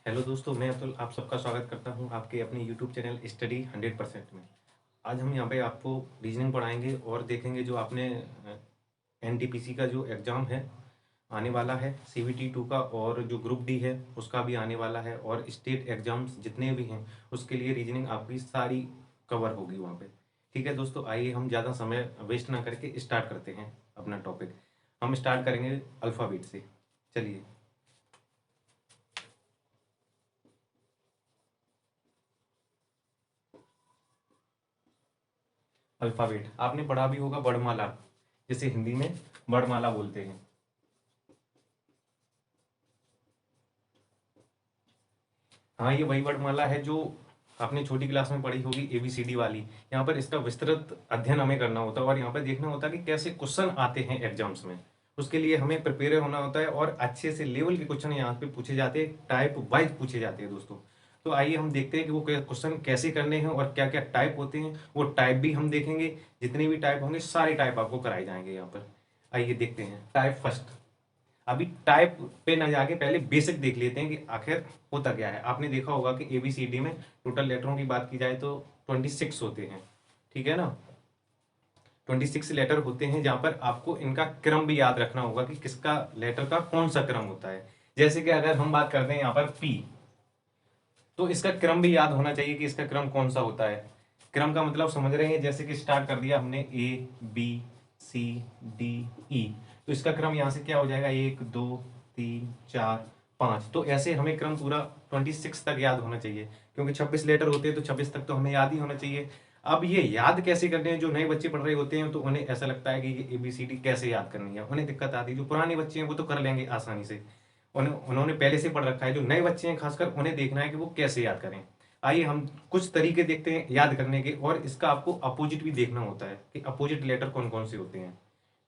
Hello दोस्तों, मैं अतुल आप सबका स्वागत करता हूं आपके अपने यूट्यूब चैनल स्टडी 100% में। आज हम यहां पे आपको रीजनिंग पढ़ाएंगे और देखेंगे जो आपने एनटीपीसी का जो एग्ज़ाम है आने वाला है सीबीटी 2 का, और जो ग्रुप डी है उसका भी आने वाला है, और स्टेट एग्ज़ाम्स जितने भी हैं उसके लिए रीजनिंग आपकी सारी कवर होगी वहाँ पे। ठीक है दोस्तों, आइए हम ज़्यादा समय वेस्ट ना करके स्टार्ट करते हैं अपना टॉपिक। हम स्टार्ट करेंगे अल्फ़ाबेट से। चलिए, अल्फ़ाबेट आपने पढ़ा भी होगा, वर्णमाला, जिसे हिंदी में वर्णमाला बोलते हैं। हाँ, ये वही वर्णमाला है जो आपने छोटी क्लास में पढ़ी होगी, एबीसीडी वाली। यहाँ पर इसका विस्तृत अध्ययन हमें करना होता है और यहाँ पर देखना होता है कि कैसे क्वेश्चन आते हैं एग्जाम्स में। उसके लिए हमें प्रिपेयर होना होता है और अच्छे से लेवल के क्वेश्चन यहाँ पे पूछे जाते हैं, टाइप वाइज पूछे जाते हैं दोस्तों। तो आइए हम देखते हैं कि वो क्वेश्चन कैसे करने हैं और क्या क्या टाइप होते हैं। वो टाइप भी हम देखेंगे, जितने भी टाइप होंगे सारे टाइप आपको कराए जाएंगे यहाँ पर। आइए देखते हैं टाइप फर्स्ट। अभी टाइप पे ना जाके पहले बेसिक देख लेते हैं कि आखिर होता क्या है। आपने देखा होगा कि एबीसीडी में टोटल लेटरों की बात की जाए तो 26 होते हैं, ठीक है ना। 26 लेटर होते हैं, जहां पर आपको इनका क्रम भी याद रखना होगा कि किसका लेटर का कौन सा क्रम होता है। जैसे कि अगर हम बात करते हैं यहाँ पर पी, तो इसका क्रम भी याद होना चाहिए कि इसका क्रम कौन सा होता है। क्रम का मतलब समझ रहे हैं, जैसे कि स्टार्ट कर दिया हमने A B C D E, तो इसका क्रम यहाँ से क्या हो जाएगा, 1 2 3 4 5। तो ऐसे हमें क्रम पूरा 26 तक याद होना चाहिए, क्योंकि 26 लेटर होते हैं तो 26 तक तो हमें याद ही होना चाहिए। अब ये याद कैसे करने हैं, जो नए बच्चे पढ़ रहे होते हैं तो उन्हें ऐसा लगता है कि ये एबीसीडी कैसे याद करनी है, उन्हें दिक्कत आती है। जो पुराने बच्चे हैं वो तो कर लेंगे आसानी से, उन्होंने पहले से पढ़ रखा है। जो नए बच्चे हैं खासकर उन्हें देखना है कि वो कैसे याद करें। आइए हम कुछ तरीके देखते हैं याद करने के, और इसका आपको अपोजिट भी देखना होता है कि अपोजिट लेटर कौन कौन से होते हैं।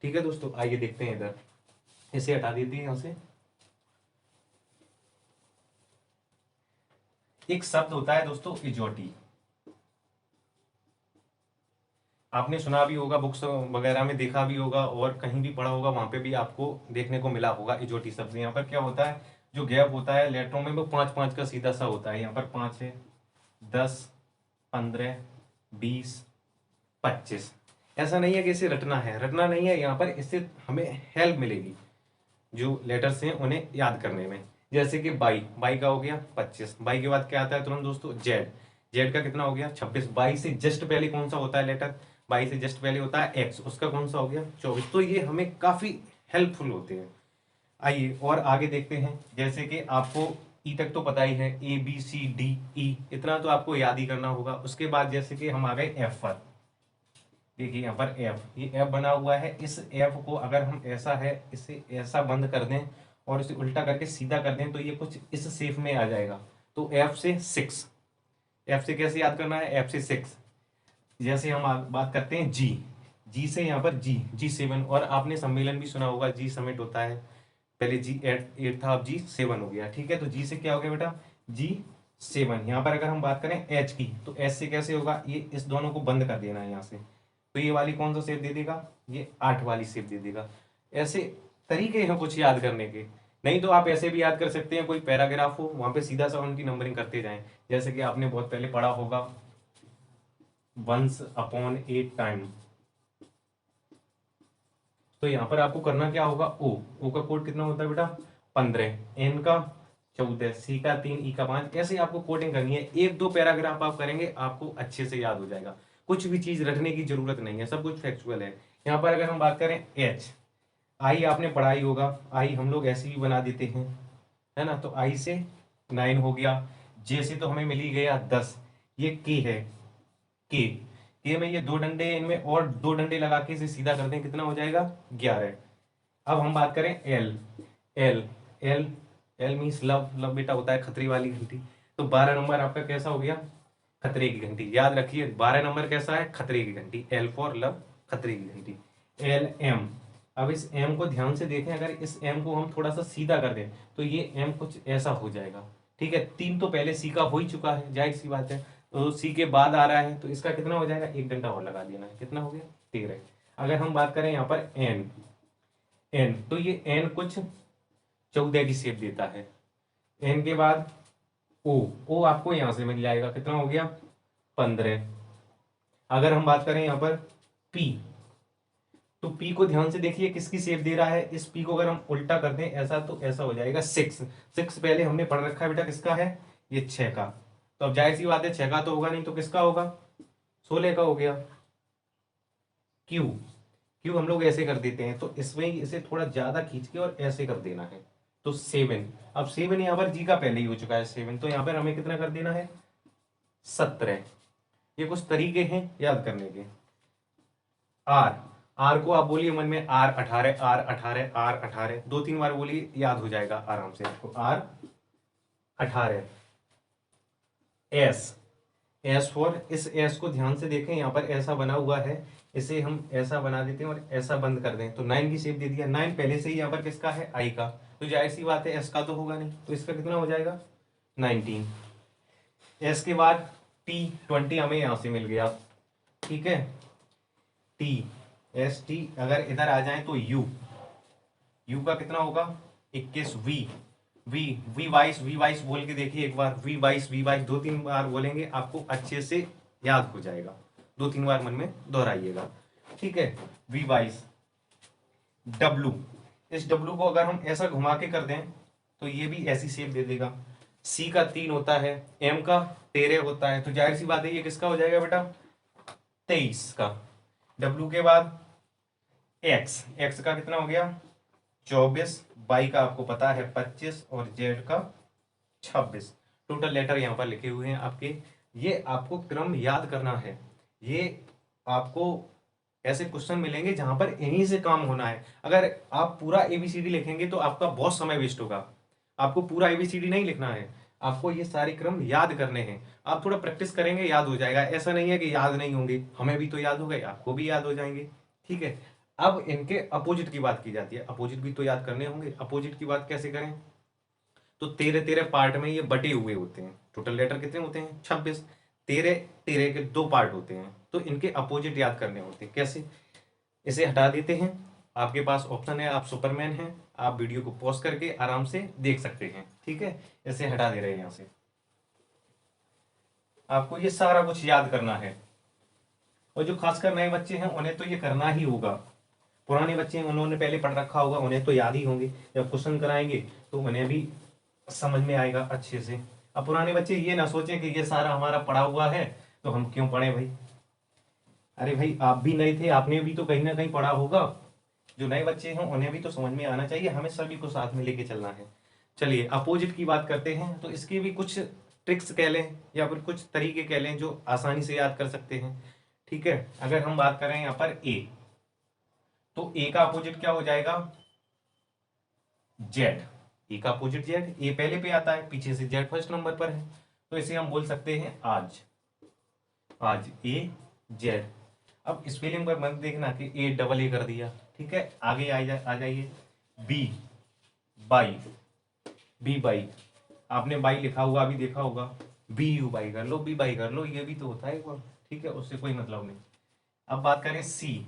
ठीक है दोस्तों, आइए देखते हैं इधर। इसे हटा देते हैं यहाँ से। एक शब्द होता है दोस्तों इजोटी, आपने सुना भी होगा, बुक्स वगैरह में देखा भी होगा और कहीं भी पढ़ा होगा, वहां पे भी आपको देखने को मिला होगा इजोटी शब्द। यहाँ पर क्या होता है, जो गैप होता है लेटरों में वो 5 5 का सीधा सा होता है। यहाँ पर 5 है, 10 15 20 25। ऐसा नहीं है कि इसे रटना है, रटना नहीं है, यहाँ पर इससे हमें हेल्प मिलेगी जो लेटर्स हैं उन्हें याद करने में। जैसे कि बाई, बाई का हो गया 25। बाई के बाद क्या आता है तुरंत दोस्तों, जेड। जेड का कितना हो गया 26। बाई से जस्ट पहले कौन सा होता है लेटर, बाई से जस्ट पहले होता है एक्स, उसका कौन सा हो गया 24। तो ये हमें काफी हेल्पफुल होते हैं। आइए और आगे देखते हैं। जैसे कि आपको ई तक तो पता ही है, A B C D E, इतना तो आपको याद ही करना होगा। उसके बाद जैसे कि हम आ गए एफ पर। देखिए यहाँ पर एफ, ये एफ बना हुआ है। इस एफ को अगर हम ऐसा है, इसे ऐसा बंद कर दें और इसे उल्टा करके सीधा कर दें तो ये कुछ इस शेप में आ जाएगा। तो एफ से 6, एफ से कैसे याद करना है, एफ से 6। जैसे हम बात करते हैं जी, जी से यहाँ पर जी 7। और आपने सम्मेलन भी सुना होगा, जी समिट होता है। पहले जी 8 था, अब जी 7 हो गया। ठीक है, तो जी से क्या हो गया बेटा, जी 7। यहाँ पर अगर हम बात करें एच की, तो एच से कैसे होगा, ये इस दोनों को बंद कर देना है यहाँ से, तो ये वाली कौन सा शेप दे देगा, ये 8 वाली शेप दे देगा। ऐसे तरीके हैं कुछ याद करने के। नहीं तो आप ऐसे भी याद कर सकते हैं, कोई पैराग्राफ हो वहां पे सीधा सा उनकी नंबरिंग करते जाएं। जैसे कि आपने बहुत पहले पढ़ा होगा, वंस अपॉन ए टाइम। तो यहाँ पर आपको करना क्या होगा, ओ का कोड कितना होता है बेटा 15, एन का 14, सी का 3, ई का 5। ऐसे आपको कोडिंग करनी है। 1 2 पैराग्राफ आप करेंगे आपको अच्छे से याद हो जाएगा। कुछ भी चीज रटने की जरूरत नहीं है, सब कुछ फैक्चुअल है। यहाँ पर अगर हम बात करें एच, आई आपने पढ़ा ही होगा, आई हम लोग ऐसे भी बना देते हैं, है ना। तो आई से 9 हो गया। जे से तो हमें मिल ही गया 10। ये के है, के, के में ये 2 डंडे, इनमें और 2 डंडे लगा के इसे सीधा कर दें, कितना हो जाएगा 11। अब हम बात करें L, L, L, L means love, love बेटा होता है खतरे वाली घंटी। तो 12 नंबर आपका कैसा हो गया, खतरे की घंटी। याद रखिए 12 नंबर कैसा है, खतरे की घंटी, एल फॉर लव, खतरे की घंटी। एल एम, अब इस एम को ध्यान से देखें, अगर इस एम को हम थोड़ा सा सीधा कर दें तो ये एम कुछ ऐसा हो जाएगा। ठीक है, 3 तो पहले सी का हो ही चुका है, जाहिर सी बात है। तो सी के बाद आ रहा है तो इसका कितना हो जाएगा, 1 डंडा और लगा देना है, कितना हो गया 13। अगर हम बात करें यहाँ पर एन, एन तो ये एन कुछ 14 की शेप देता है। एन के बाद ओ, ओ आपको यहां से मिल जाएगा, कितना हो गया 15। अगर हम बात करें यहाँ पर पी, तो पी को ध्यान से देखिए किसकी शेप दे रहा है, इस पी को अगर हम उल्टा कर दें ऐसा तो ऐसा हो जाएगा 6। 6 पहले हमने पढ़ रखा है बेटा किसका है, ये 6 का। तो अब जाहिर सी बात है 6 का तो होगा नहीं, तो किसका होगा, 16 का हो गया। क्यू, क्यू हम लोग ऐसे कर देते हैं, तो इसमें ही इसे थोड़ा ज्यादा खींच के और ऐसे कर देना है, तो 7। अब 7 यहाँ पर जी का पहले ही हो चुका है 7, तो यहाँ पर हमें कितना कर देना है 17। ये कुछ तरीके हैं याद करने के। आर, आर को आप बोलिए मन में आर 18, आर 18, आर 18, 2-3 बार बोलिए, याद हो जाएगा आराम से आपको, आर 18। एस, एस फॉर, इस एस को ध्यान से देखें, यहाँ पर ऐसा बना हुआ है, इसे हम ऐसा बना देते हैं और ऐसा बंद कर दें, तो 9 की शेप दे दिया। 9 पहले से ही यहाँ पर किसका है, आई का, तो जाहिर सी बात है एस का तो होगा नहीं, तो इसका कितना हो जाएगा 19। एस के बाद टी, 20 हमें यहाँ से मिल गया, ठीक है। टी, एस टी, अगर इधर आ जाए तो यू, यू का कितना होगा 21। वी, वी, वी वाइस बोल के देखिए एक बार, वी वाइस 2-3 बार बोलेंगे आपको अच्छे से याद हो जाएगा, 2-3 बार मन में दोहराइएगा, ठीक है। वी वाइस। डब्लू, इस डब्लू को अगर हम ऐसा घुमा के कर दें तो ये भी ऐसी शेप दे देगा। सी का 3 होता है, एम का 13 होता है, तो जाहिर सी बात है ये किसका हो जाएगा बेटा 23 का। डब्लू के बाद एक्स, एक्स का कितना हो गया 24, वाई का आपको पता है 25 और जेड का 26। टोटल लेटर यहाँ पर लिखे हुए हैं आपके। ये आपको क्रम याद करना है, ये आपको ऐसे क्वेश्चन मिलेंगे जहां पर इन्हीं से काम होना है। अगर आप पूरा एबीसीडी लिखेंगे तो आपका बहुत समय वेस्ट होगा, आपको पूरा एबीसीडी नहीं लिखना है, आपको ये सारे क्रम याद करने हैं। आप थोड़ा प्रैक्टिस करेंगे याद हो जाएगा, ऐसा नहीं है कि याद नहीं होंगे, हमें भी तो याद हो गए, आपको भी याद हो जाएंगे, ठीक है। अब इनके अपोजिट की बात की जाती है, अपोजिट भी तो याद करने होंगे। अपोजिट की बात कैसे करें, तो 13-13 पार्ट में ये बटे हुए होते हैं। टोटल लेटर कितने होते हैं 26, 13-13 के 2 पार्ट होते हैं, तो इनके अपोजिट याद करने होते हैं। कैसे, इसे हटा देते हैं, आपके पास ऑप्शन है, आप सुपरमैन हैं, आप वीडियो को पॉज करके आराम से देख सकते हैं, ठीक है। इसे हटा दे रहे हैं यहाँ से, आपको ये सारा कुछ याद करना है। और जो खासकर नए बच्चे हैं उन्हें तो ये करना ही होगा, पुराने बच्चे हैं उन्होंने पहले पढ़ रखा होगा, उन्हें तो याद ही होंगे, जब क्वेश्चन कराएंगे तो उन्हें भी समझ में आएगा अच्छे से। अब पुराने बच्चे ये ना सोचें कि ये सारा हमारा पढ़ा हुआ है तो हम क्यों पढ़े भाई, अरे भाई आप भी नए थे, आपने भी तो कहीं ना कहीं पढ़ा होगा। जो नए बच्चे हैं उन्हें भी तो समझ में आना चाहिए, हमें सभी को साथ में लेके चलना है। चलिए अपोजिट की बात करते हैं, तो इसकी भी कुछ ट्रिक्स कह लें या फिर कुछ तरीके कह लें जो आसानी से याद कर सकते हैं, ठीक है। अगर हम बात करें यहाँ पर ए, तो ए का अपोजिट क्या हो जाएगा जेड, ए का अपोजिट जेड, ए पहले पे आता है, पीछे से जेड फर्स्ट नंबर पर है, तो इसे हम बोल सकते हैं आज, आज ए जेड। अब स्पेलिंग पर मत देखना कि ए डबल ए कर दिया, ठीक है। आगे आ जाइए, बी बाई, बी बाई, आपने बाई लिखा हुआ अभी देखा होगा, बी यू बाई कर लो, बी बाई कर लो, ये भी तो होता है एक बार, ठीक है, उससे कोई मतलब नहीं। अब बात करें सी,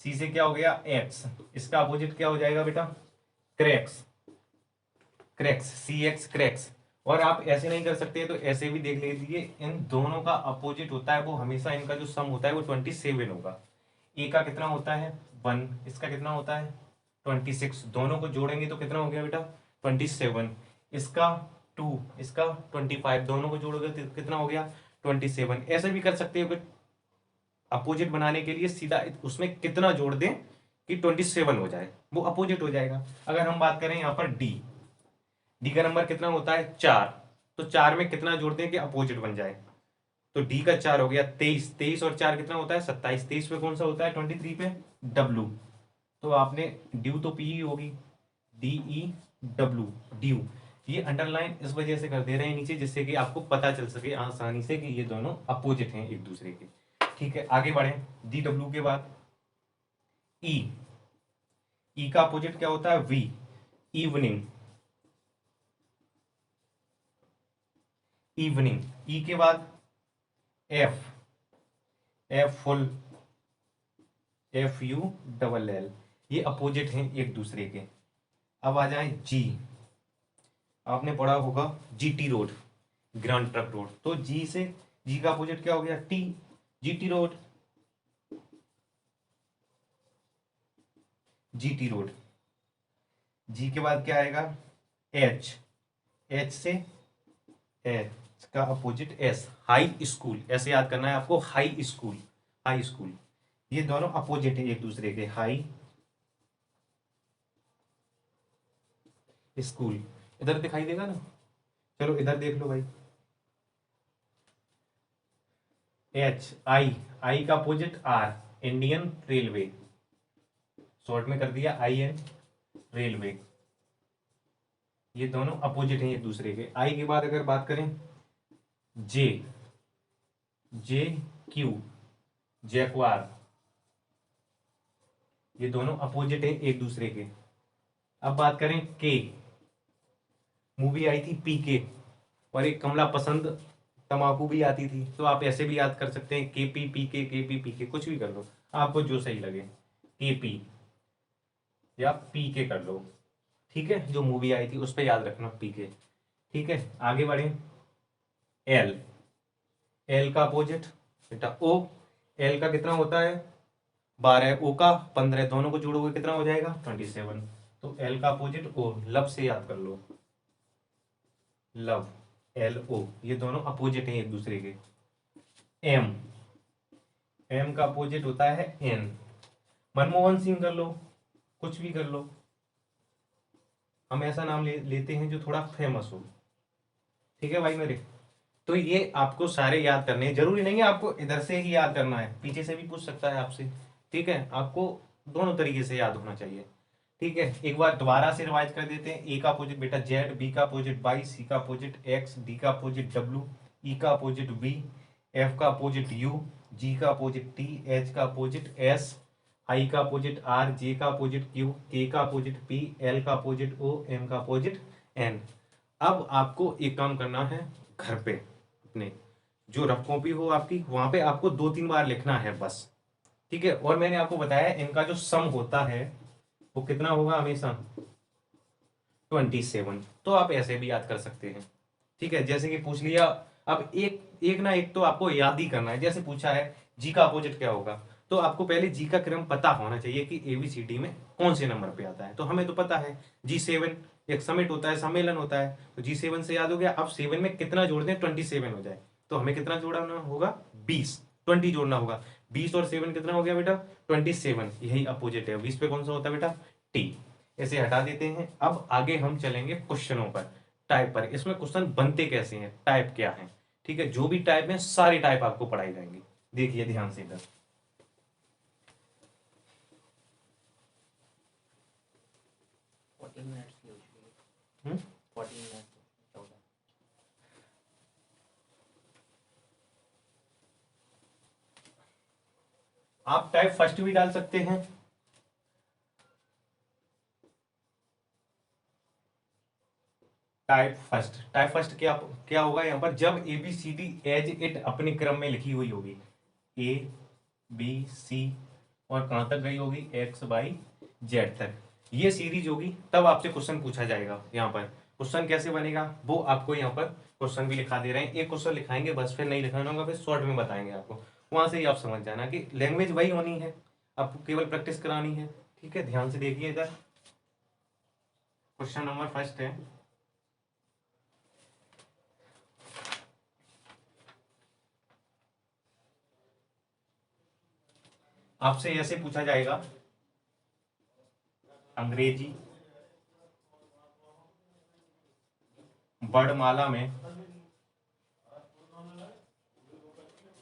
सी से क्या हो गया एक्स, इसका अपोजिट क्या हो जाएगा बेटा क्रैक्स, क्रैक्स, सी एक्स क्रैक्स। और आप ऐसे नहीं कर सकते तो ऐसे भी देख लीजिए, इन दोनों का अपोजिट होता है वो हमेशा, इनका जो सम होता है वो 27 होगा। ए का कितना होता है 1, इसका कितना होता है 26, दोनों को जोड़ेंगे तो कितना हो गया बेटा 27, इसका 2, इसका 25, दोनों को जोड़ोगे तो कितना हो गया 27। ऐसे भी कर सकते हो कि अपोजिट बनाने के लिए सीधा उसमें कितना जोड़ दें कि 27 हो जाए, वो अपोजिट हो जाएगा। अगर हम बात करें यहाँ पर डी, डी का नंबर कितना होता है 4, तो 4 में कितना जोड़ दें कि अपोजिट बन जाए, तो डी का 4 हो गया 23, 23 और 4 कितना होता है 27, 23 पे कौन सा होता है 23 पे डब्लू, तो आपने ड्यू तो पी ही होगी, डी ई डब्लू ड्यू। ये अंडरलाइन इस वजह से कर दे रहे हैं नीचे जिससे कि आपको पता चल सके आसानी से कि ये दोनों अपोजिट हैं एक दूसरे के, ठीक है। आगे बढ़े, डी डब्ल्यू के बाद ई, ई का अपोजिट क्या होता है वी, इवनिंग, इवनिंग। ई के बाद F, F full, F U double L, ये अपोजिट हैं एक दूसरे के। अब आ जाए जी, आपने पढ़ा होगा GT road, grand truck road. तो जी से, जी का अपोजिट क्या हो गया, T, GT road, GT road. G के बाद क्या आएगा, एच, एच से, एच का अपोजिट एस, हाई स्कूल। ऐसे याद करना है आपको, हाई स्कूल, हाई स्कूल। ये दोनों अपोजिट है एक दूसरे के, हाई स्कूल। इधर दिखाई देगा ना, चलो इधर देख लो भाई, एच, आई, आई का opposite are, Indian railway, short में कर दिया आई एन, रेलवे। ये दोनों अपोजिट हैं एक दूसरे के। आई के बाद अगर बात करें, जे, जे क्यू, जैकवार, ये दोनों अपोजिट हैं एक दूसरे के। अब बात करें के, मूवी आई थी पीके, और एक कमला पसंद तमाकू भी आती थी, तो आप ऐसे भी याद कर सकते हैं, के पी पी के, कुछ भी कर लो, आपको जो सही लगे, के पी या पी के कर लो, ठीक है। जो मूवी आई थी उस पर याद रखना, पी के, ठीक है। आगे बढ़े, एल, एल का अपोजिट बेटा ओ, एल का कितना होता है 12, ओ का 15, दोनों को जोड़ोगे कितना हो जाएगा 27। तो एल का अपोजिट ओ, लब से याद कर लो, लव, एल ओ, ये दोनों अपोजिट हैं एक दूसरे के। एम, एम का अपोजिट होता है एन, मनमोहन सिंह कर लो, कुछ भी कर लो, हम ऐसा नाम लेते हैं जो थोड़ा फेमस हो, ठीक है भाई मेरे। तो ये आपको सारे याद करने हैं, जरूरी नहीं है आपको इधर से ही याद करना है, पीछे से भी पूछ सकता है आपसे, ठीक है। आपको दोनों तरीके से याद होना चाहिए, ठीक है। एक बार दोबारा से रिवाइज कर देते हैं। ए का अपोजिट बेटा जेड, बी का अपोजिट वाई, सी का अपोजिट एक्स, डी का अपोजिट डब्ल्यू, ई का अपोजिट वी, एफ का अपोजिट यू, जी का अपोजिट टी, एच का अपोजिट एस, आई का अपोजिट आर, जे का अपोजिट क्यू, के का अपोजिट पी, एल का अपोजिट ओ, एम का अपोजिट एन। अब आपको एक काम करना है, घर पे अपने जो रफ कॉपी हो आपकी, वहां पे आपको 2-3 बार लिखना है बस, ठीक है। और मैंने आपको बताया इनका जो सम होता है वो कितना होगा हमेशा 27। तो आप ऐसे भी याद कर सकते हैं, ठीक है। जैसे कि पूछ लिया, अब एक एक ना एक तो आपको याद ही करना है। जैसे पूछा है जी का अपोजिट क्या होगा, तो आपको पहले जी का क्रम पता होना चाहिए कि एबीसीडी में कौन से नंबर पे आता है। तो हमें तो पता है G7, एक समिट होता है, सम्मेलन होता है, तो G7 से याद हो गया। अब 7 में कितना जोड़ दें 27 हो जाए, तो हमें कितना जोड़ना होगा 20, 20 जोड़ना होगा। 20 और 7 कितना हो गया बेटा 27, यही अपोजिट है। 20 पे कौन सा होता है बेटा टी। ऐसे हटा देते हैं। अब आगे हम चलेंगे क्वेश्चनों पर, टाइप पर। इसमें क्वेश्चन बनते कैसे हैं, टाइप क्या है, ठीक है। जो भी टाइप है सारी टाइप आपको पढ़ाई जाएंगी, देखिए ध्यान से इधर। हम्म, आप टाइप फर्स्ट भी डाल सकते हैं, टाइप फर्स्ट। टाइप फर्स्ट क्या क्या होगा यहाँ पर, जब एबीसीडी एज इट अपने क्रम में लिखी हुई होगी, ए बी सी और कहां तक गई होगी एक्स वाई जेड तक, ये सीरीज होगी, तब आपसे क्वेश्चन पूछा जाएगा। यहाँ पर क्वेश्चन कैसे बनेगा वो आपको यहाँ पर क्वेश्चन भी लिखा दे रहे हैं। एक क्वेश्चन लिखाएंगे बस, फिर नहीं लिखाना होगा, फिर शॉर्ट में बताएंगे आपको। वहां से ही आप समझ जाना कि लैंग्वेज वही होनी है, आपको केवल प्रैक्टिस करानी है, ठीक है। ध्यान से देखिए इधर, क्वेश्चन नंबर फर्स्ट है, आपसे ऐसे पूछा जाएगा, अंग्रेजी वर्णमाला में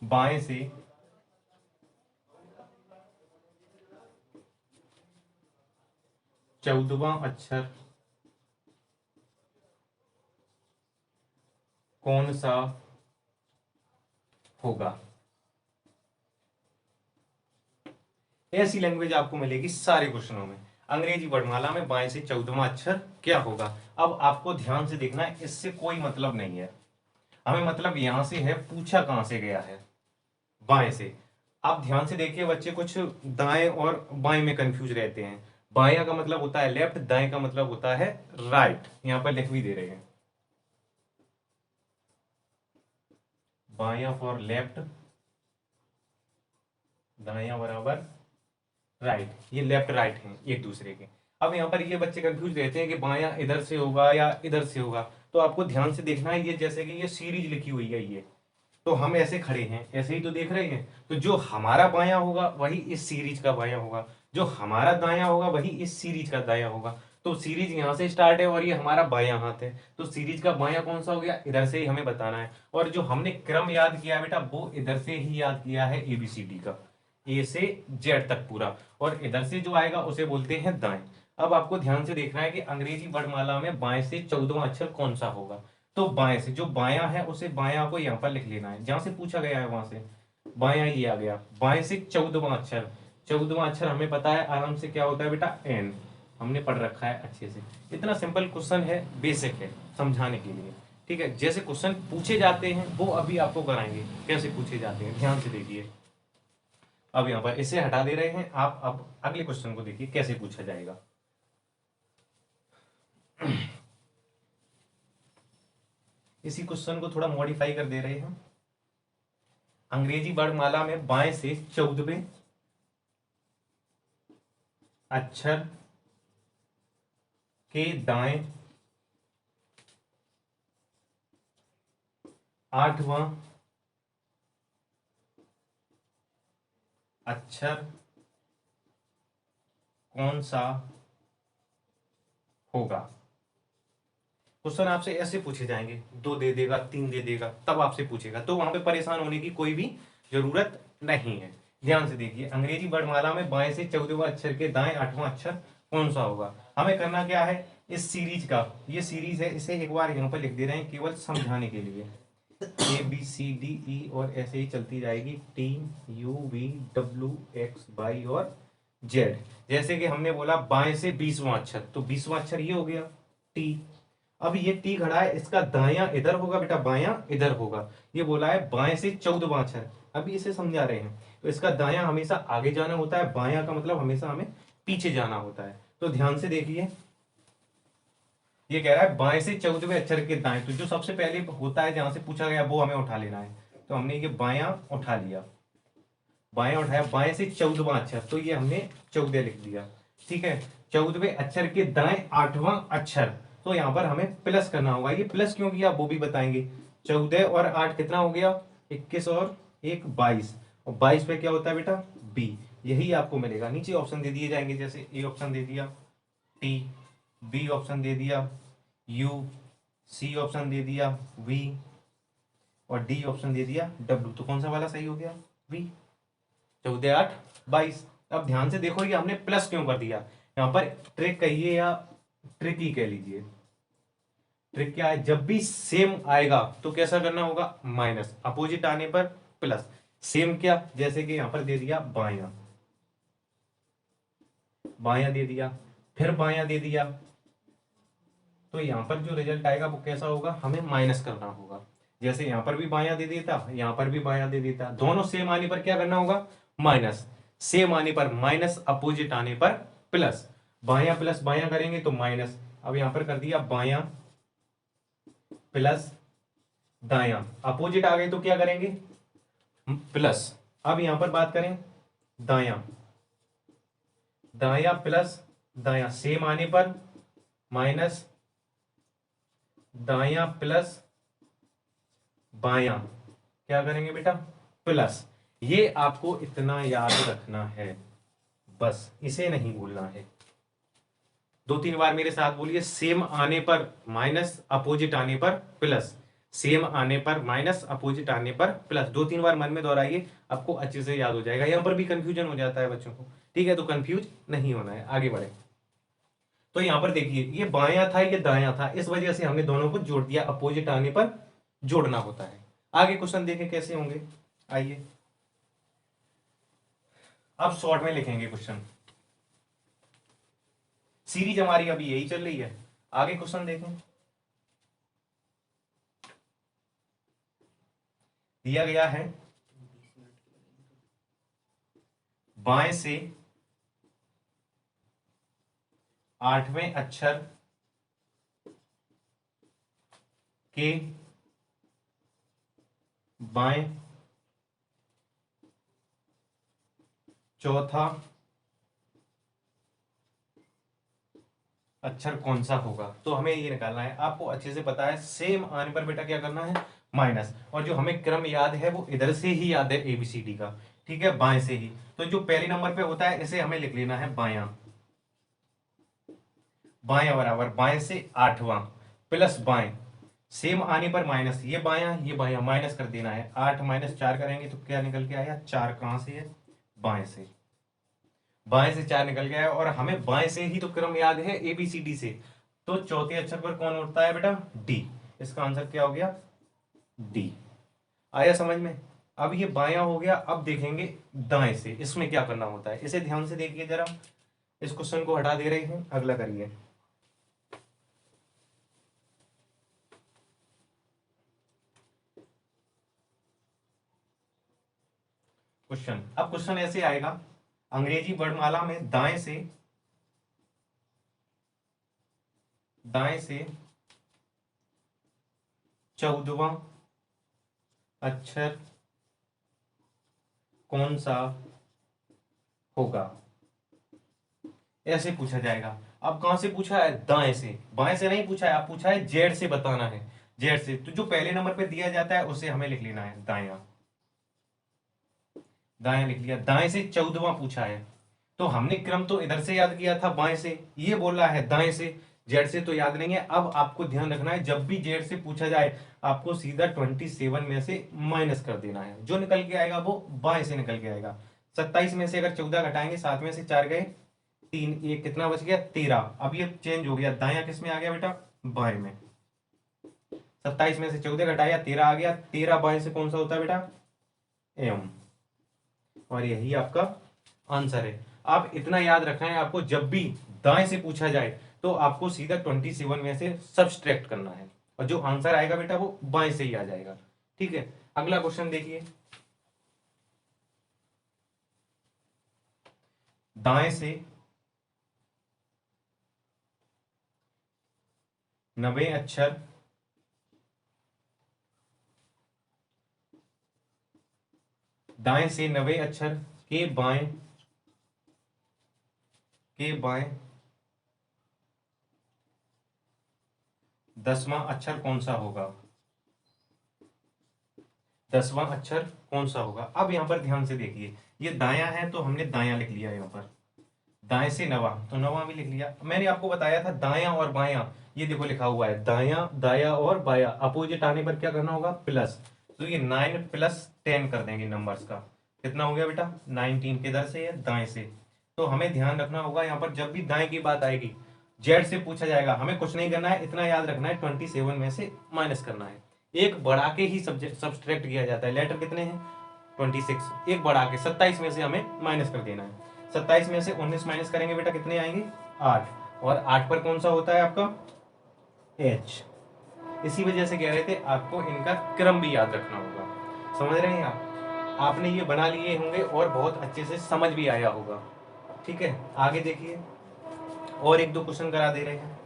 बाएं से चौदहवां अक्षर कौन सा होगा। ऐसी लैंग्वेज आपको मिलेगी सारे क्वेश्चनों में, अंग्रेजी वर्णमाला में बाएं से 14वां अक्षर क्या होगा। अब आपको ध्यान से देखना है, इससे कोई मतलब नहीं है हमें, मतलब यहां से है, पूछा कहां से गया है, बाएं से। आप ध्यान से देखिए बच्चे, कुछ दाएं और बाएं में कंफ्यूज रहते हैं। बाएं का मतलब होता है लेफ्ट, दाएं का मतलब होता है राइट, यहाँ पर लिख भी दे रहे हैं। बायां फॉर लेफ्ट, दायां बराबर राइट, ये लेफ्ट राइट हैं एक दूसरे के। अब यहाँ पर ये बच्चे कंफ्यूज रहते हैं कि बायां इधर से होगा या इधर से होगा, तो आपको ध्यान से देखना है। ये जैसे कि ये सीरीज लिखी हुई है, ये तो हम ऐसे खड़े हैं, ऐसे ही तो देख रहे हैं, तो जो हमारा बायां होगा वही इस सीरीज का बायां होगा, जो हमारा दायां होगा वही इस सीरीज का दायां होगा। तो सीरीज यहाँ से स्टार्ट है और ये हमारा बायां हाथ है, तो सीरीज का बायां कौन सा हो गया, इधर से ही हमें बताना है। और जो हमने क्रम याद किया है बेटा, वो इधर से ही याद किया है, ABCD का, ए से जेड तक पूरा, और इधर से जो आएगा उसे बोलते हैं दाएं। अब आपको ध्यान से देखना है कि अंग्रेजी वर्णमाला में बाएं से 14वां अक्षर कौन सा होगा। तो बाएं से जो बायां है उसे बायां को यहाँ पर लिख लेना है, जहां से पूछा गया है वहां से बायां ये आ गया। बाएं से 14वां अक्षर, 14वां अक्षर हमें पता है आराम से क्या होता है बेटा, एन, हमने पढ़ रखा है अच्छे से। इतना सिंपल क्वेश्चन है, बेसिक है समझाने के लिए, ठीक है। जैसे क्वेश्चन पूछे जाते हैं वो अभी आपको कराएंगे, कैसे पूछे जाते हैं ध्यान से देखिए। अब यहाँ पर इसे हटा दे रहे हैं आप, अब अगले क्वेश्चन को देखिए कैसे पूछा जाएगा। इसी क्वेश्चन को थोड़ा मॉडिफाई कर दे रहे हैं। अंग्रेजी वर्णमाला में बाएं से 14वें अक्षर के दाएं 8वां अक्षर कौन सा होगा। क्वेश्चन आपसे ऐसे पूछे जाएंगे, 2 दे देगा, 3 दे देगा, तब आपसे पूछेगा, तो वहां पे परेशान होने की कोई भी जरूरत नहीं है। ध्यान से देखिए, अंग्रेजी वर्णमाला में बाएं से 14वां अक्षर के दाएं 8वां अक्षर कौन सा होगा। हमें करना क्या है, इस सीरीज का, ये सीरीज है, इसे एक बार यहाँ पर लिख दे रहे हैं केवल समझाने के लिए। ABCDE और ऐसे ही चलती जाएगी, TUVWXY और Z। जैसे कि हमने बोला बाएं से 20वां अक्षर, तो 20वां अक्षर ये हो गया T। अब ये T खड़ा है, इसका दायां इधर होगा बेटा, बायां इधर होगा। ये बोला है बाएं से 14वां अक्षर, अभी इसे समझा रहे हैं। तो इसका दायां हमेशा आगे जाना होता है, बायां का मतलब हमेशा हमें पीछे जाना होता है। तो ध्यान से देखिए, ये कह रहा है बाएं से 14वें अक्षर के दाएं, तो जो सबसे पहले होता है जहां से पूछा गया वो हमें उठा लेना है। तो हमने ये बायां उठा लिया, बायां उठाया, बाएं से 14वां अक्षर, तो ये हमने 14 लिख दिया, ठीक है। 14वें अक्षर के दाएं 8वां अक्षर, तो यहां पर हमें प्लस करना होगा। ये प्लस क्यों किया वो भी बताएंगे। 14 और 8 कितना हो गया, 21 और 1 22, और 22 पे क्या होता है बेटा, बी। यही आपको मिलेगा। नीचे ऑप्शन दे दिए जाएंगे, जैसे ए ऑप्शन दे दिया टी, बी ऑप्शन दे दिया यू, सी ऑप्शन दे दिया वी, और डी ऑप्शन दे दिया डब्ल्यू। तो कौन सा वाला सही हो गया, वी। 14 8 22। अब ध्यान से देखो, ये हमने प्लस क्यों कर दिया। यहां पर ट्रिक कहिए या ट्रिक ही कह लीजिए, ट्रिक क्या है, जब भी सेम आएगा तो कैसा करना होगा, माइनस, अपोजिट आने पर प्लस। सेम क्या, जैसे कि यहां पर दे दिया बायां, बायां दे दिया, फिर बायां दे दिया, तो यहां पर जो रिजल्ट आएगा वो कैसा होगा, हमें माइनस करना होगा। जैसे यहां पर भी बायां दे देता, यहां पर भी बायां दे देता, दोनों सेम आने पर क्या करना होगा, माइनस। सेम आने पर माइनस, अपोजिट आने पर प्लस। बायां प्लस बायां करेंगे तो माइनस। अब यहां पर कर दिया बायां प्लस दायां, अपोजिट आ गए तो क्या करेंगे, प्लस। अब यहां पर बात करें दायां, दायां प्लस दायां, सेम आने पर माइनस, दायां प्लस बायां क्या करेंगे बेटा, प्लस। ये आपको इतना याद रखना है, बस इसे नहीं भूलना है। 2 3 बार मेरे साथ बोलिए, सेम आने पर माइनस, अपोजिट आने पर प्लस, सेम आने पर माइनस, अपोजिट आने पर प्लस। 2 3 बार मन में दोहराइए, आपको अच्छे से याद हो जाएगा। यहां पर भी कंफ्यूजन हो जाता है बच्चों को, ठीक है, तो कंफ्यूज नहीं होना है। आगे बढ़े, तो यहां पर देखिए, ये बायां था ये दायां था, इस वजह से हमने दोनों को जोड़ दिया, अपोजिट आने पर जोड़ना होता है। आगे क्वेश्चन देखें कैसे होंगे, आइए अब शॉर्ट में लिखेंगे क्वेश्चन। सीरीज हमारी अभी यही चल रही है, आगे क्वेश्चन देखें। दिया गया है बाएं से 8वें अक्षर के बाएं चौथा अक्षर कौन सा होगा, तो हमें ये निकालना है। आपको अच्छे से पता है सेम आने पर बेटा क्या करना है, माइनस, और जो हमें क्रम याद है वो इधर से ही याद है एबीसीडी का, ठीक है, बाएं से ही। तो जो पहले नंबर पे होता है इसे हमें लिख लेना है बायां, बायां बराबर बाएं से आठवां प्लस बाएं, सेम आने पर माइनस, ये बायां माइनस कर देना है। 8 माइनस 4 करेंगे तो क्या निकल के आया, 4 कहां से है, बाएं से, बाएं से 4 निकल गया है, और हमें बाएं से ही तो क्रम याद है एबीसीडी से। तो चौथे अक्षर पर कौन उठता है बेटा, डी। इसका आंसर क्या हो गया, डी। आया समझ में। अब ये बायां हो गया, अब देखेंगे दाएं से इसमें क्या करना होता है, इसे ध्यान से देखिए जरा। इस क्वेश्चन को हटा दे रहे हैं, अगला करिए। क्वेश्चन, अब क्वेश्चन ऐसे आएगा, अंग्रेजी वर्णमाला में दाएं से 14वां अक्षर कौन सा होगा, ऐसे पूछा जाएगा। अब कहां से पूछा है, दाएं से, बाएं से नहीं पूछा है, आप पूछा है जेड से बताना है, जेड से। तो जो पहले नंबर पे दिया जाता है उसे हमें लिख लेना है दायां, दायां लिख लिया। दाएं से 14वां पूछा है, तो हमने क्रम तो इधर से याद किया था बाएं से, ये बोल रहा है दाएं से, जेड से तो याद नहीं है। अब आपको ध्यान रखना है, जब भी जेड से पूछा जाए आपको सीधा 27 में से माइनस कर देना है, जो निकल के आएगा वो बाएं से निकल के आएगा। 27 में से अगर 14 घटाएंगे, 7 में से 4 गए 3, ये कितना बच गया, 13। अब ये चेंज हो गया, दायां किस में आ गया बेटा, बाएं में। 27 में से 14 घटाया 13 आ गया, 13 बाएं से कौन सा होता है बेटा, एम। और यही आपका आंसर है। आप इतना याद रखना है आपको, जब भी दाएं से पूछा जाए तो आपको सीधा 27 में से सब्सट्रैक्ट करना है, और जो आंसर आएगा बेटा वो बाएं से ही आ जाएगा, ठीक है। अगला क्वेश्चन देखिए, दाएं से 90 अक्षर दाएं से 90 अक्षर के बाएं 10वां अक्षर कौन सा होगा, 10वां अक्षर कौन सा होगा। अब यहां पर ध्यान से देखिए, ये दायां है तो हमने दायां लिख लिया, यहाँ पर दाएं से 9 तो 9 भी लिख लिया। मैंने आपको बताया था दायां और बायां, ये देखो लिखा हुआ है दायां, दाया और बाया, अपोजिट आने पर क्या करना होगा, प्लस। तो ये 9 + 10 कर देंगे नंबर्स का, कितना हो गया बेटा, 19। किधर से है, दाएं से। तो हमें ध्यान रखना होगा यहाँ पर, जब भी दाएं की बात आएगी, जेड से पूछा जाएगा, हमें कुछ नहीं करना है, इतना याद रखना है 27 में से माइनस करना है। एक बढ़ा के ही सब्सट्रैक्ट किया जाता है, लेटर कितने हैं 26, एक बढ़ा के 27 में से हमें माइनस कर देना है। 27 में से 19 माइनस करेंगे बेटा, कितने आएंगे, 8, और 8 पर कौन सा होता है आपका, एच। इसी वजह से कह रहे थे आपको इनका क्रम भी याद रखना होगा, समझ रहे हैं आप। आपने ये बना लिए होंगे और बहुत अच्छे से समझ भी आया होगा, ठीक है। आगे देखिए, और एक दो क्वेश्चन करा दे रहे हैं।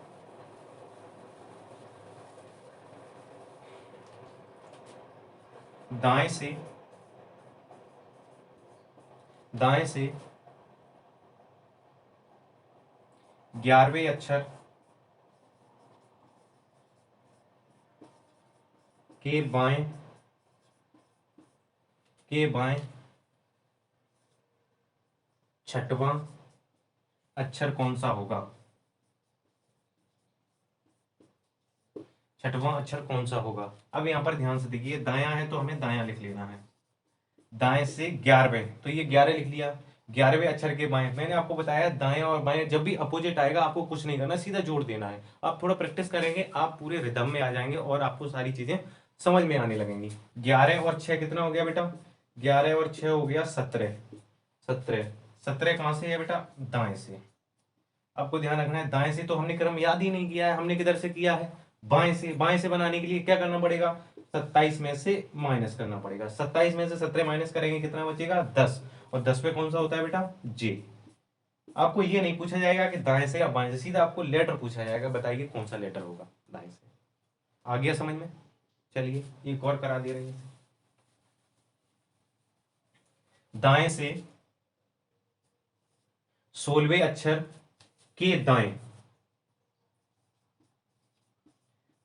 दाएं से 11वें अक्षर के बाएं 6वां अक्षर कौन सा होगा, 6वां अक्षर कौन सा होगा। अब यहां पर ध्यान से देखिए, दायां है तो हमें दायां लिख लेना है, दाएं से 11वें, तो ये 11 लिख लिया। 11वें अक्षर के बाएं, मैंने आपको बताया दाएं और बाएं जब भी अपोजिट आएगा आपको कुछ नहीं करना, सीधा जोड़ देना है। आप थोड़ा प्रैक्टिस करेंगे, आप पूरे रिदम में आ जाएंगे और आपको सारी चीजें समझ में आने लगेंगी। 11 और 6 कितना हो गया बेटा, 11 और 6 हो गया 17। 17 कहां से है बेटा, दाएं से। आपको ध्यान रखना है, दाएं से तो हमने क्रम याद ही नहीं किया है, हमने किधर से किया है, बाएं से। बाएं से बनाने के लिए क्या करना पड़ेगा, 27 में से माइनस करना पड़ेगा। 27 में से 17 माइनस करेंगे, कितना बचेगा, 10। और 10 पे कौन सा होता है बेटा, जे। आपको ये नहीं पूछा जाएगा कि दाएं से या बाएं से, सीधा आपको लेटर पूछा जाएगा, बताइए कौन सा लेटर होगा दाएं से। आ गया समझ में। चलिए एक और करा दे रहे हैं। दाएं से 16वें अक्षर के दाएं,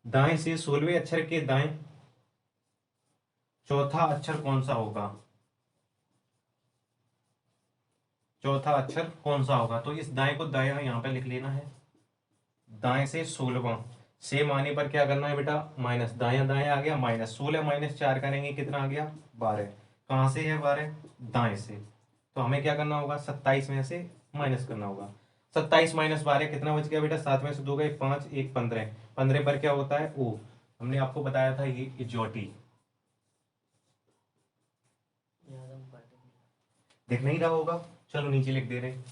दाएं से 16वें अक्षर के दाएं चौथा अक्षर कौन सा होगा, चौथा अक्षर कौन सा होगा। तो इस दाएं को दाया यहां पे लिख लेना है, दाएं से 16वां, सेम आने पर क्या करना है बेटा, माइनस, दाया दाया आ गया माइनस, 16 माइनस 4 करेंगे कितना आ गया 12। कहां से है 12, दाएं से, तो हमें क्या करना होगा 27 में से माइनस करना होगा। 27 माइनस 12 कितना बच गया बेटा, 7 में से 2 गए 5, 1 15, 15 पर क्या होता है ओ, हमने आपको बताया था ये इजोटी, दिख नहीं रहा होगा, चलो नीचे लिख दे रहे हैं,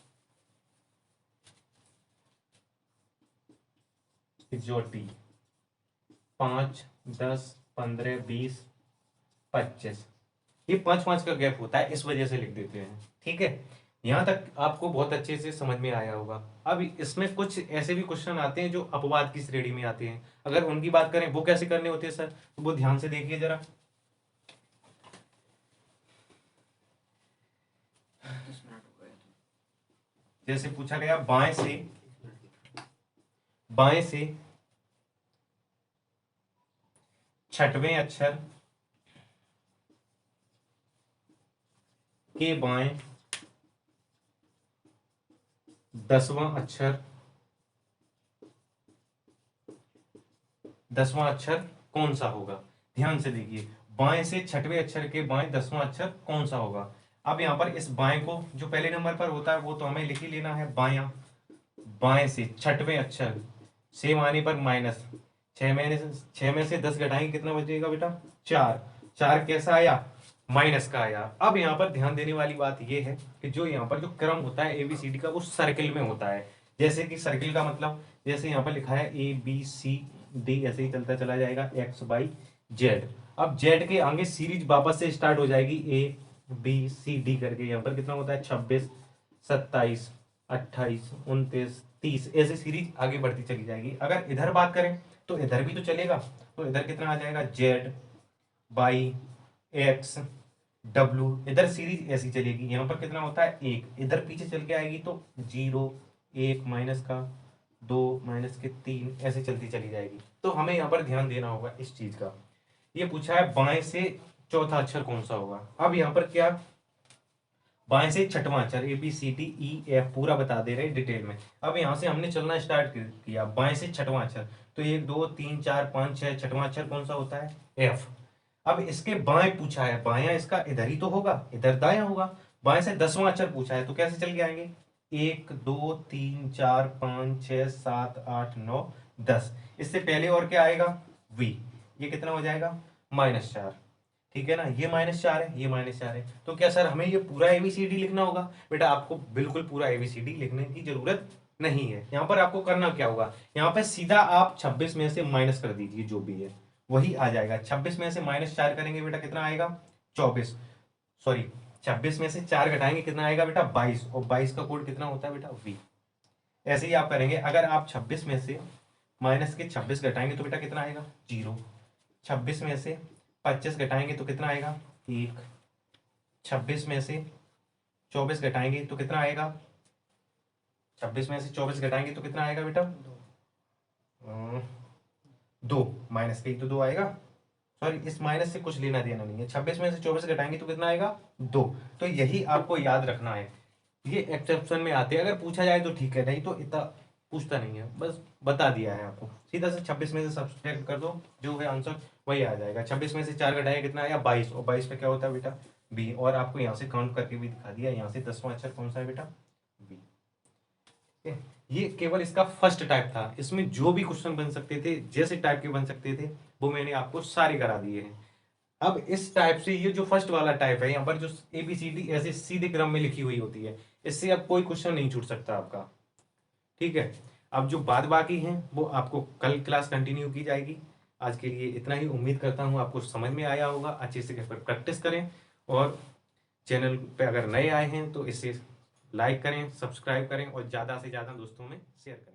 इजोटी 5, 10, 15, 20, 25, ये 5 5 का गैप होता है, इस वजह से लिख देते हैं। ठीक है, यहां तक आपको बहुत अच्छे से समझ में आया होगा। अब इसमें कुछ ऐसे भी क्वेश्चन आते हैं जो अपवाद की श्रेणी में आते हैं, अगर उनकी बात करें वो कैसे करने होते हैं सर, तो वो ध्यान से देखिए जरा। जैसे पूछा गया बाएं से छठवें अक्षर के बाएं 10वां अक्षर, 10वां अक्षर कौन सा होगा। ध्यान से देखिए, बाएं से छठवें अक्षर के बाएं 10वां अक्षर कौन सा होगा। अब यहां पर इस बाएं को जो पहले नंबर पर होता है वो तो हमें लिख ही लेना है, बायां, बाएं से छठवें अक्षर, सेम आने पर माइनस, 6 में से 10 घटाएंगे कितना बचेगा बेटा 4, 4 कैसा आया, माइनस का आया। अब यहाँ पर ध्यान देने वाली बात यह है कि जो यहाँ पर जो क्रम होता है एबीसीडी का वो सर्किल में होता है। जैसे कि सर्किल का मतलब, जैसे यहाँ पर लिखा है ABCD, ऐसे ही चलता चला जाएगा XYZ। अब जेड के आगे सीरीज वापस से स्टार्ट हो जाएगी ABCD करके, यहाँ पर कितना होता है 26, 27, 28, 29, 30, ऐसे सीरीज आगे बढ़ती चली जाएगी। अगर इधर बात करें तो इधर भी तो चलेगा, तो इधर कितना आ जाएगा ZYX W, इधर सीरीज ऐसी चलेगी, यहाँ पर कितना होता है 1, इधर पीछे चल के आएगी तो 0, 1 माइनस का 2 माइनस के 3, ऐसे चलती चली जाएगी। तो हमें यहाँ पर ध्यान देना होगा इस चीज का। ये पूछा है बाएं से चौथा अक्षर कौन सा होगा। अब यहाँ पर क्या, बाएं से छठवां अक्षर ABCDEF पूरा बता दे रहे डिटेल में। अब यहाँ से हमने चलना स्टार्ट किया, बाएं से छठवां अक्षर, तो 1 2 3 4 5 6, छठवां अक्षर कौन सा होता है F। अब इसके बाएं पूछा है, बायां इसका इधर ही तो होगा, इधर दायां होगा। बाएं से 10वां अक्षर पूछा है तो कैसे चल के आएंगे, 1 2 3 4 5 6 7 8 9 10, इससे पहले और क्या आएगा V, ये कितना हो जाएगा -4। ठीक है ना, ये -4 है, ये -4 है, तो क्या सर हमें ये पूरा ABCD लिखना होगा। बेटा आपको बिल्कुल पूरा ABCD लिखने की जरूरत नहीं है। यहाँ पर आपको करना क्या होगा, यहाँ पे सीधा आप 26 में से माइनस कर दीजिए, जो भी है वही आ जाएगा। 26 में से -4 करेंगे बेटा कितना आएगा 24, सॉरी 26 में से 4 घटाएंगे कितना आएगा बेटा 22, और 22 का कोड कितना होता है बेटा V। ऐसे ही आप करेंगे, अगर आप 26 में से माइनस के 26 घटाएंगे तो बेटा कितना आएगा 0, 26 में से 25 घटाएंगे तो कितना आएगा 1, 26 में से 24 घटाएंगे तो कितना आएगा, 26 में से 24 घटाएंगे तो कितना आएगा बेटा 2, माइनस के ही तो 2 आएगा, सॉरी इस माइनस से कुछ लेना देना नहीं है। 26 में से 24 घटाएंगे तो कितना आएगा 2। तो यही आपको याद रखना है, ये एक्सेप्शन में आते हैं, अगर पूछा जाए तो ठीक है, नहीं तो इतना पूछता नहीं है, बस बता दिया है आपको। सीधा से 26 में से सब्सट्रैक्ट कर दो, जो है आंसर वही आ जाएगा। 26 में से 4 घटाया कितना आया 22, और 22 पे क्या होता है बेटा B, और आपको यहाँ से काउंट करके भी दिखा दिया, यहाँ से 10वां अक्षर कौन सा है बेटा B। ये केवल इसका फर्स्ट टाइप था, इसमें जो भी क्वेश्चन बन सकते थे, जैसे टाइप के बन सकते थे, वो मैंने आपको सारे करा दिए हैं। अब इस टाइप से ये जो फर्स्ट वाला टाइप है, यहाँ पर जो ABCD ऐसे सीधे क्रम में लिखी हुई होती है, इससे अब कोई क्वेश्चन नहीं छूट सकता आपका। ठीक है, अब जो बाद बाकी हैं वो आपको कल क्लास कंटिन्यू की जाएगी। आज के लिए इतना ही, उम्मीद करता हूँ आपको समझ में आया होगा। अच्छे से प्रैक्टिस करें, और चैनल पे अगर नए आए हैं तो इसे लाइक करें, सब्सक्राइब करें, और ज़्यादा से ज़्यादा दोस्तों में शेयर करें।